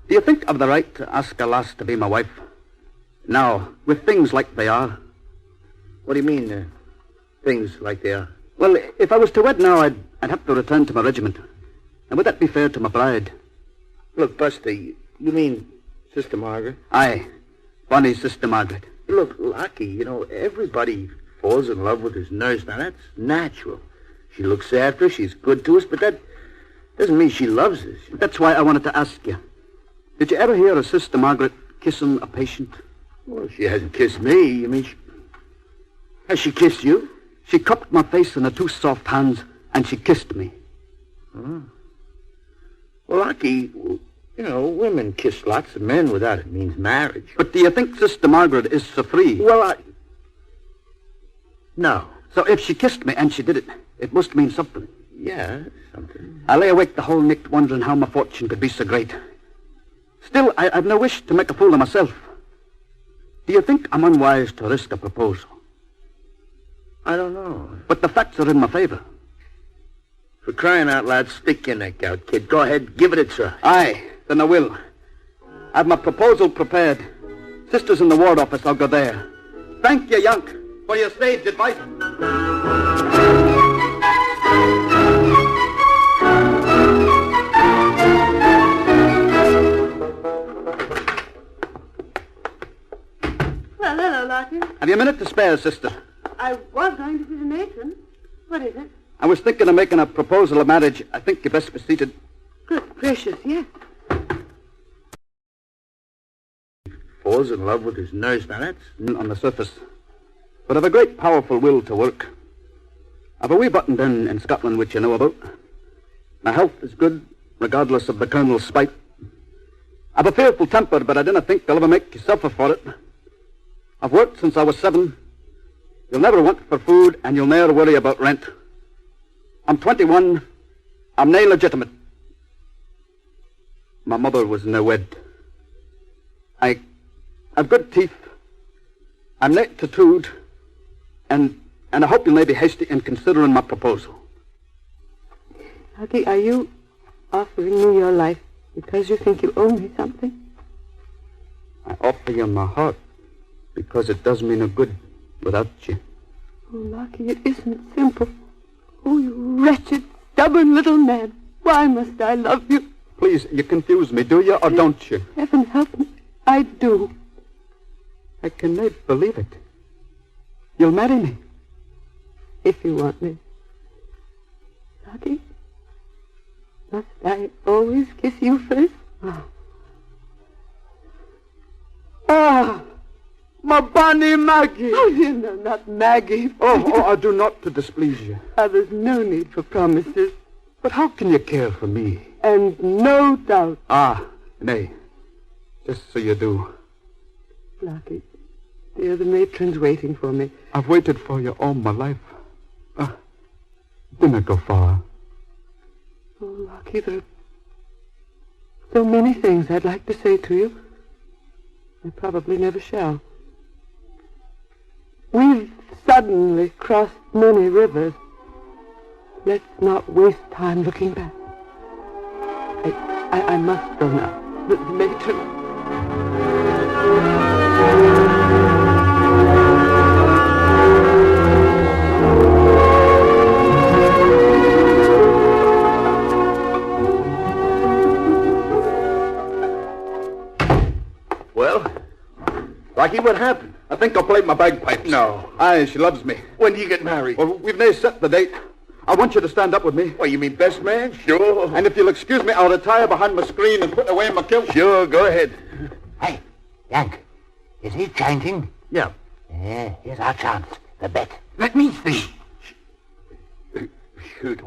Do you think I've the right to ask a lass to be my wife? Now, with things like they are. What do you mean, things like they are? Well, if I was to wed now, I'd have to return to my regiment. And would that be fair to my bride? Look, Buster, you mean Sister Margaret? Aye, Bonnie's Sister Margaret. Look, Lucky, everybody falls in love with his nurse. Now, that's natural. She looks after us, she's good to us, but that doesn't mean she loves us. That's why I wanted to ask you. Did you ever hear of Sister Margaret kissing a patient? Well, she hasn't kissed me. You mean has she kissed you? She cupped my face in her two soft hands, and she kissed me. Well, Lucky, women kiss lots of men without it means marriage. But do you think Sister Margaret is so free? Well, no. So if she kissed me and she did it, it must mean something. Yeah, something. I lay awake the whole night wondering how my fortune could be so great. Still, I've no wish to make a fool of myself. Do you think I'm unwise to risk a proposal? I don't know. But the facts are in my favor. For crying out loud, stick your neck out, kid. Go ahead, give it a try. Aye, then I will. I've my proposal prepared. Sister's in the ward office. I'll go there. Thank you, Yank, for your sage advice. Well, hello, Lockie. Have you a minute to spare, sister? I was going to see the matron. What is it? I was thinking of making a proposal of marriage. I think you best be seated. Good gracious, yes. Falls in love with his nurse. Now, that's... On the surface. But I've a great powerful will to work. I've a wee button down in Scotland which you know about. My health is good, regardless of the Colonel's spite. I've a fearful temper, but I didn't think they'll ever make you suffer for it. I've worked since I was 7. You'll never want for food, and you'll never worry about rent. I'm 21. I'm nae legitimate. My mother was nae wed. I've good teeth. I'm nae tattooed. And And I hope you may be hasty in considering my proposal. Lucky, are you offering me your life because you think you owe me something? I offer you my heart because it does me no good without you. Oh, Lucky, it isn't simple. Oh, you wretched, stubborn little man. Why must I love you? Please, you confuse me, do you, or don't you? Heaven help me. I do. I cannot believe it. You'll marry me. If you want me. Lucky, must I always kiss you first? My bonny Maggie. Oh, you know, not Maggie. I do not to displease you. There's no need for promises. But how can you care for me? And no doubt. Nay. Just so you do. Lucky, dear, the matron's waiting for me. I've waited for you all my life. Didn't go far. Oh, Lucky, there are so many things I'd like to say to you. I probably never shall. We've suddenly crossed many rivers. Let's not waste time looking back. I must go now. The matron... Well, Rocky, what happened? I think I'll play my bagpipes. No. Aye, she loves me. When do you get married? Well, we've now set the date. I want you to stand up with me. What, you mean best man? Sure. And if you'll excuse me, I'll retire behind my screen and put away my kilt. Sure, go ahead. Hey, Yank, is he changing? Yeah. Here's our chance. The bet. Let me see. Shoot.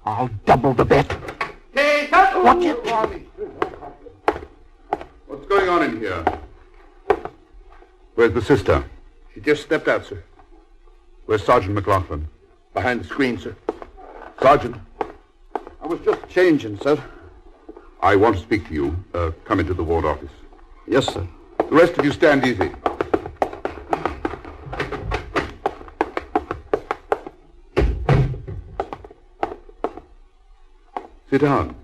I'll double the bet. Watch it. What's going on in here? Where's the sister? She just stepped out, sir. Where's Sergeant McLaughlin? Behind the screen, sir. Sergeant, I was just changing, sir. I want to speak to you. Come into the ward office. Yes, sir. The rest of you stand easy. Sit down.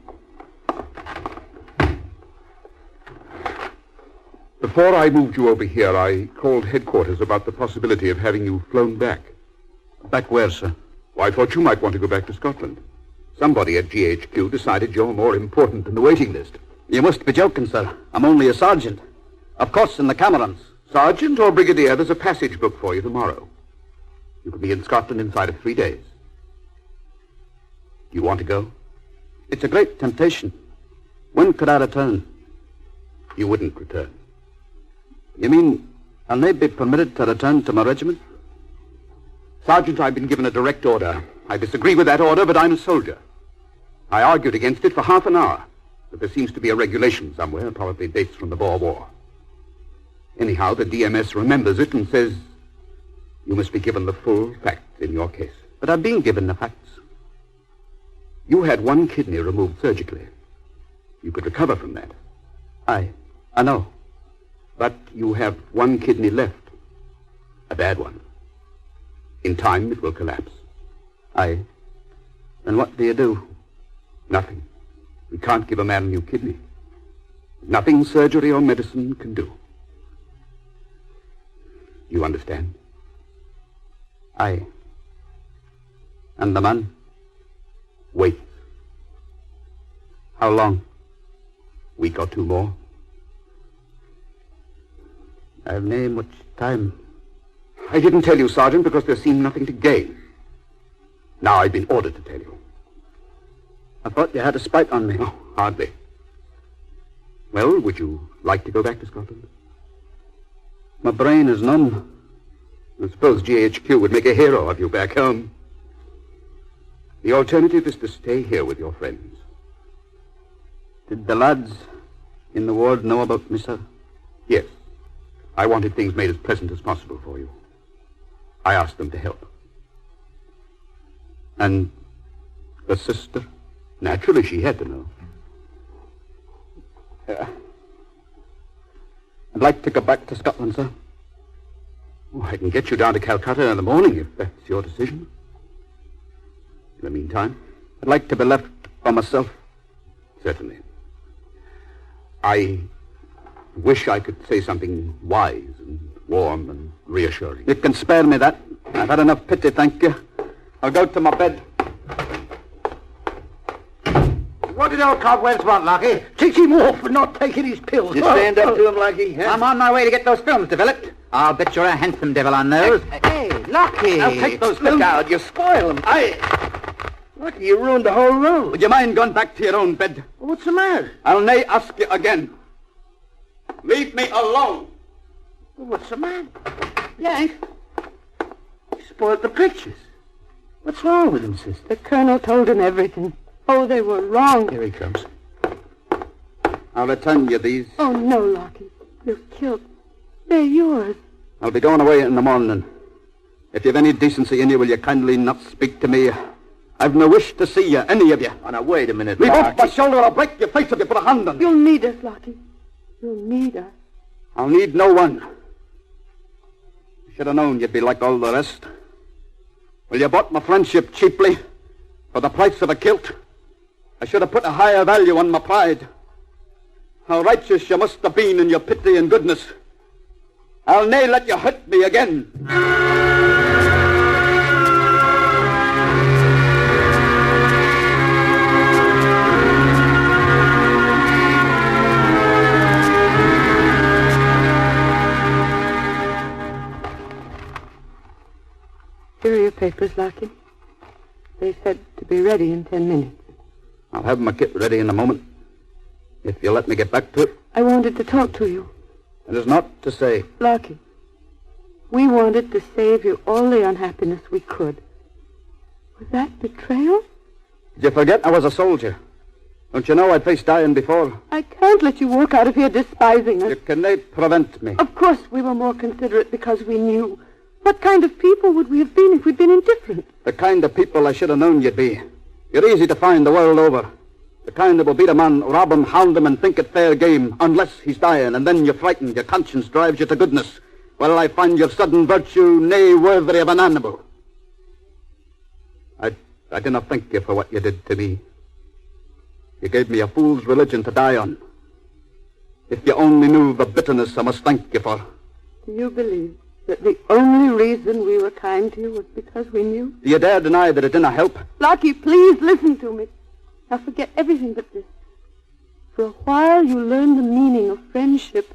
Before I moved you over here, I called headquarters about the possibility of having you flown back. Back where, sir? Well, I thought you might want to go back to Scotland. Somebody at GHQ decided you're more important than the waiting list. You must be joking, sir. I'm only a sergeant. Of course, in the Camerons. Sergeant or Brigadier, there's a passage booked for you tomorrow. You can be in Scotland inside of 3 days. Do you want to go? It's a great temptation. When could I return? You wouldn't return. You mean I'll not be permitted to return to my regiment? Sergeant, I've been given a direct order. I disagree with that order, but I'm a soldier. I argued against it for half an hour, but there seems to be a regulation somewhere, probably dates from the Boer War. Anyhow, the DMS remembers it and says you must be given the full facts in your case. But I've been given the facts. You had one kidney removed surgically. You could recover from that. I know. But you have one kidney left. A bad one. In time, it will collapse. Aye. Then what do you do? Nothing. We can't give a man a new kidney. Nothing surgery or medicine can do. You understand? Aye. And the man? Wait. How long? Week or two more. I've nae much time. I didn't tell you, Sergeant, because there seemed nothing to gain. Now I've been ordered to tell you. I thought you had a spite on me. Oh, hardly. Well, would you like to go back to Scotland? My brain is numb. I suppose GHQ would make a hero of you back home. The alternative is to stay here with your friends. Did the lads in the ward know about me, sir? Yes. I wanted things made as pleasant as possible for you. I asked them to help. And the sister? Naturally, she had to know. I'd like to go back to Scotland, sir. Oh, I can get you down to Calcutta in the morning if that's your decision. In the meantime, I'd like to be left by myself. Certainly. I wish I could say something wise and warm and reassuring. You can spare me that. I've had enough pity, thank you. I'll go to my bed. What did old Cobwebs want, Lucky? Kick him off for not taking his pills. You stand up to him, Lucky. Huh? I'm on my way to get those films developed. I'll bet you're a handsome devil on those. Hey, Lucky. I'll take those films. Look out, you spoil them. Lucky, you ruined the whole road. Would you mind going back to your own bed? What's the matter? I'll nay ask you again. Leave me alone. What's the matter? Yank, You spoiled the pictures. What's wrong with him, sister? the Colonel told him everything. Oh, they were wrong. Here he comes. I'll return you these. Oh, no, Lockie. You're killed. They're yours. I'll be going away in the morning. If you've any decency in you, will you kindly not speak to me? I've no wish to see you, any of you. Oh, now, wait a minute, Leave off my Lucky. shoulder or I'll break your face if you put a hand on me. You'll need us, Lockie. You'll need us. I'll need no one. Should have known you'd be like all the rest. Well, you bought my friendship cheaply for the price of a kilt. I should have put a higher value on my pride. How righteous you must have been in your pity and goodness. I'll nae let you hurt me again. Here are your papers, Lockie. They said to be ready in 10 minutes. I'll have my kit ready in a moment. If you'll let me get back to it. I wanted to talk to you. It is not to say. Lockie, we wanted to save you all the unhappiness we could. Was that betrayal? Did you forget I was a soldier? Don't you know I'd faced dying before? I can't let you walk out of here despising us. You can nae prevent me. Of course we were more considerate because we knew. What kind of people would we have been if we'd been indifferent? The kind of people I should have known you'd be. You're easy to find the world over. The kind that will beat a man, rob him, hound him, and think it fair game, unless he's dying, and then you're frightened, your conscience drives you to goodness. Well, I find your sudden virtue nae worthy of an animal. I do not thank you for what you did to me. You gave me a fool's religion to die on. If you only knew the bitterness I must thank you for. Do you believe that the only reason we were kind to you was because we knew? Do you dare deny that it didn't help? Lockie, please listen to me. Now forget everything but this. For a while you learned the meaning of friendship.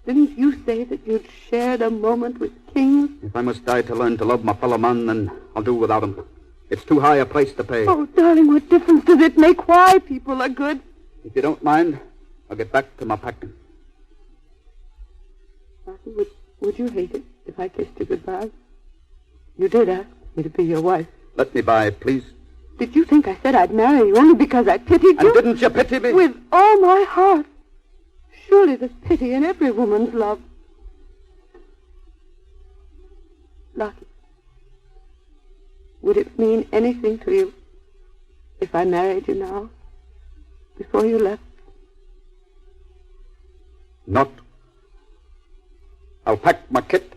Didn't you say that you'd shared a moment with kings? If I must die to learn to love my fellow man, then I'll do without him. It's too high a price to pay. Oh, darling, what difference does it make why people are good? If you don't mind, I'll get back to my packing. Lockie, would you hate it if I kissed you goodbye? You did ask me to be your wife. Let me by, please. Did you think I said I'd marry you only because I pitied you? And didn't you pity me? With all my heart. Surely there's pity in every woman's love. Lockie, would it mean anything to you if I married you now, before you left? Not. I'll pack my kit.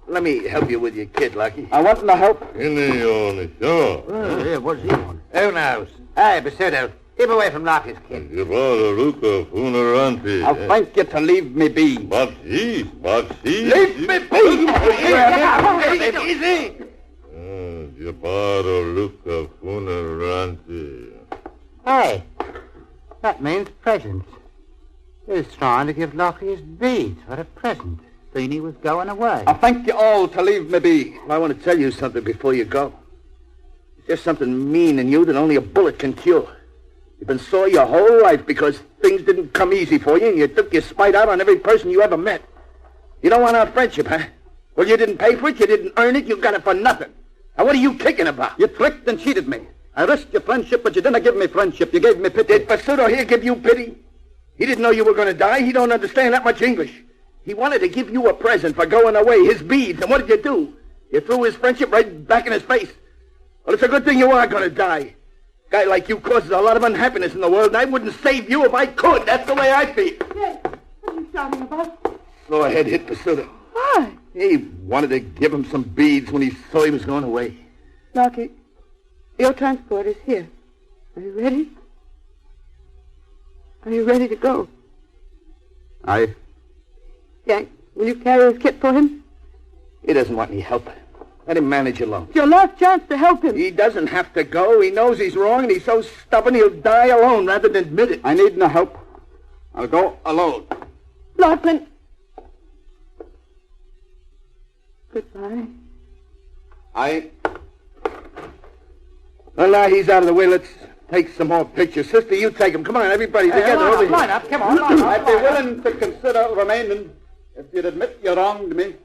Let me help you with your kid, Lucky. I want no help. Yeah, what's he want? Who knows? Hey, Basuto, keep away from Lockie's kid. I'll thank you to leave me be. Leave Leave me be! Easy. Hey, that means presents. He's trying to give Lockie his beads for a present. Seen he was going away. I thank you all to leave me be. I want to tell you something before you go. There's something mean in you that only a bullet can cure. You've been sore your whole life because things didn't come easy for you, and you took your spite out on every person you ever met. You don't want our friendship, huh? Well, you didn't pay for it, you didn't earn it, you got it for nothing. Now, what are you kicking about? You tricked and cheated me. I risked your friendship, but you didn't give me friendship. You gave me pity. Did Basuto here give you pity? He didn't know you were going to die. He don't understand that much English. He wanted to give you a present for going away, his beads, and what did you do? You threw his friendship right back in his face. Well, it's a good thing you are going to die. A guy like you causes a lot of unhappiness in the world, and I wouldn't save you if I could. That's the way I feel. Yes. What are you shouting about? Go ahead, hit Basuto. Why? He wanted to give him some beads when he saw he was going away. Lucky, your transport is here. Are you ready? Are you ready to go? Aye. Yank, will you carry his kit for him? He doesn't want any help. Let him manage alone. It's your last chance to help him. He doesn't have to go. He knows he's wrong, and he's so stubborn he'll die alone rather than admit it. I need no help. I'll go alone. Lachlan. Goodbye. Aye. Well, now he's out of the way. Let's take some more pictures. Sister, you take them. Come on, everybody together over here. Line up, come on, line up. I'd be willing to consider remaining if you'd admit you wronged me.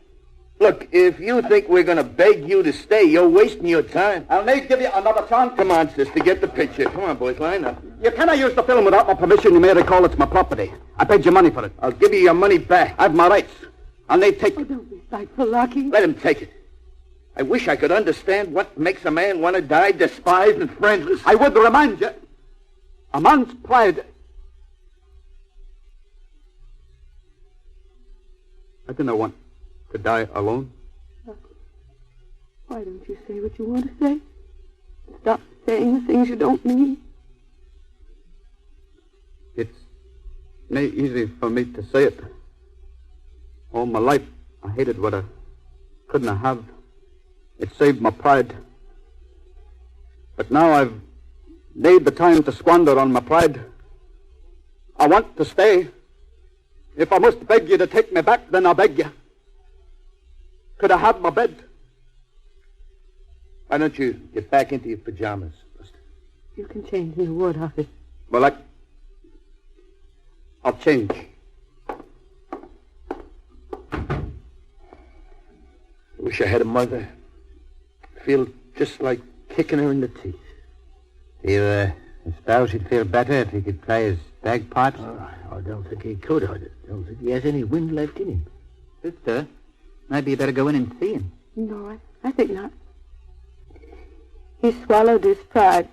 Look, if you think we're going to beg you to stay, you're wasting your time. I'll need give you another chance. Come on, sister, get the picture. Come on, boys, line up. You cannot use the film without my permission. You may recall it's my property. I paid you money for it. I'll give you your money back. I have my rights. I'll need take Oh, it. don't be spiteful, Lucky. Let him take it. I wish I could understand what makes a man want to die despised and friendless. I would remind you, a man's pride. I do not want to die alone. Why don't you say what you want to say? Stop saying the things you don't mean. It's not easy for me to say it. All my life, I hated what I couldn't have. It saved my pride. But now I've made the time to squander on my pride. I want to stay. If I must beg you to take me back, then I'll beg you. Could I have my bed? Why don't you get back into your pajamas, Buster? You can change in the wood, Harvey. Well, I'll change. I wish I had a mother. I feel just like kicking her in the teeth. You suppose he'd feel better if he could play his bagpipes? I don't think he could. I don't think he has any wind left in him. Sister, maybe you better go in and see him. No, I think not. He swallowed his pride.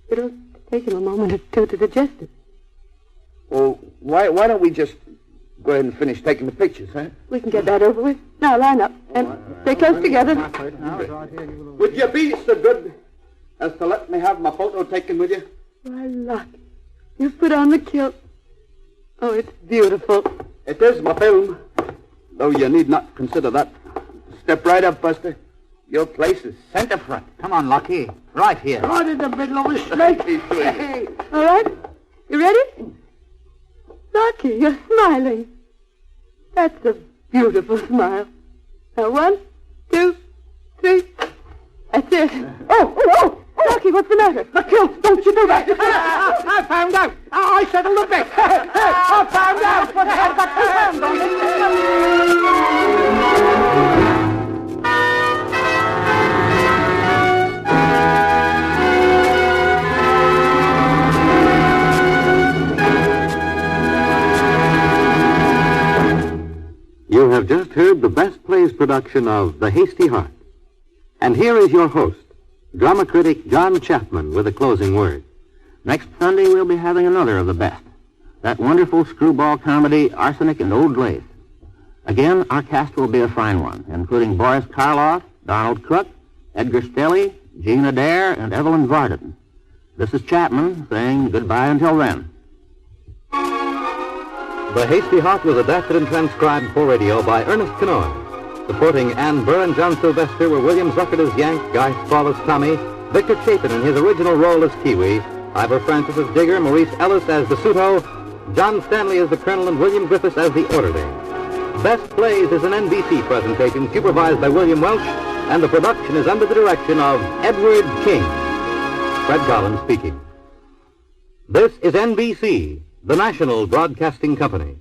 It'll take him a moment or two to digest it. Well, why don't we just go ahead and finish taking the pictures, huh? We can get that over with. Now, line up and stay close together. Would you be so good as to let me have my photo taken with you? Why, look. You've put on the kilt. Oh, it's beautiful. It is my film, though you need not consider that. Step right up, Buster. Your place is center front. Come on, Lucky. Right here. Right in the middle of the snake. Hey, all right? You ready? Lucky, you're smiling. That's a beautiful smile. Now, 1, 2, 3. That's it. Oh! Lucky, what's the matter? The kilt! Don't you do that! I found out! I settled the bet! I found out! But I've got 2 hands on it! You have just heard the Best Plays production of The Hasty Heart. And here is your host, drama critic John Chapman, with a closing word. Next Sunday, we'll be having another of the best. That wonderful screwball comedy, Arsenic and Old Lace. Again, our cast will be a fine one, including Boris Karloff, Donald Crook, Edgar Stelly, Gene Adair, and Evelyn Varden. This is Chapman saying goodbye until then. The Hasty Heart was adapted and transcribed for radio by Ernest Kenoy. Supporting Ann Burr and John Sylvester were William Zuckert as Yank, Guy Spall as Tommy, Victor Chapin in his original role as Kiwi, Ivor Francis as Digger, Maurice Ellis as DeSoto, John Stanley as the Colonel, and William Griffiths as the Orderly. Best Plays is an NBC presentation supervised by William Welch, and the production is under the direction of Edward King. Fred Collins speaking. This is NBC, the national broadcasting company.